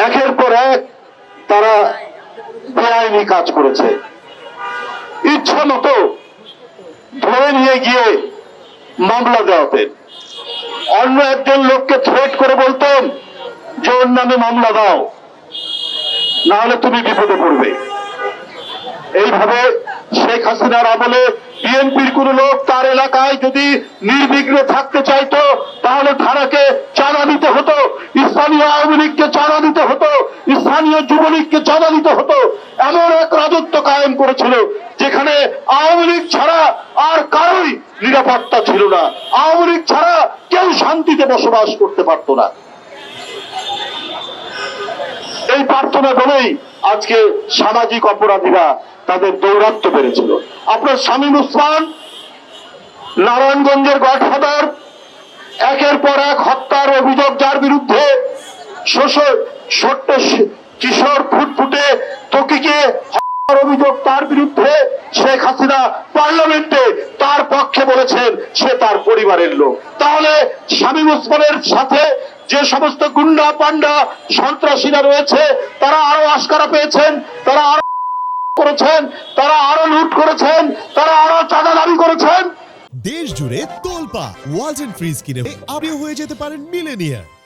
একের পর এক তারা বেআইনি কাজ করেছে। ইচ্ছা মতো ধরে নিয়ে গিয়ে মামলা দেওয়াতেন। অন্য একজন লোককে থ্রেট করে বলতেন যে ওর নামে মামলা দাও, না হলে তুমি বিপদে পড়বে। এইভাবে শেখ হাসিনার আমলে বিএনপির কোন লোক তার এলাকায় যদি নির্বিঘ্নে থাকতে চাইতো তাহলে থানাকে চাঁদা দিতে হতো, স্থানীয় আওয়ামী লীগকে চাঁদা দিতে হতো, স্থানীয় যুবলীগকে চাঁদা দিতে হতো। এমন এক রাজত্ব কায়েম করেছিল যেখানে আওয়ামী লীগ ছাড়া আর কারোই নিরাপত্তা ছিল না, আওয়ামী লীগ ছাড়া কেউ শান্তিতে বসবাস করতে পারত না। এই প্রার্থনা বলেই আজকে সামাজিক অপরাধীরা তাদের দৌরাত্ম্য বেড়েছিল। আপনার শামীম ওসমান নারায়ণগঞ্জের গডফাদার, একের পর এক হত্যার অভিযোগ যার বিরুদ্ধে, ছোট্ট কিশোর ফুটফুটে ত্বকীকে হত্যার অভিযোগ তার বিরুদ্ধে, শেখ হাসিনা পার্লামেন্টে তার পক্ষে বলেছেন সে তার পরিবারের লোক। তাহলে শামীম ওসমানের সাথে যে সমস্ত গুন্ডা পান্ডা সন্ত্রাসীরা রয়েছে তারা আরো আশকারা পেয়েছেন, তারা আরো করেছেন, তারা আরো লুট করেছেন, তারা আরো চাঁদা দাবি করেছেন। দেশ জুড়ে তোলপা ওয়ালটন ফ্রিজ কিনে আপনিও হয়ে যেতে পারেন মিলেনিয়ার।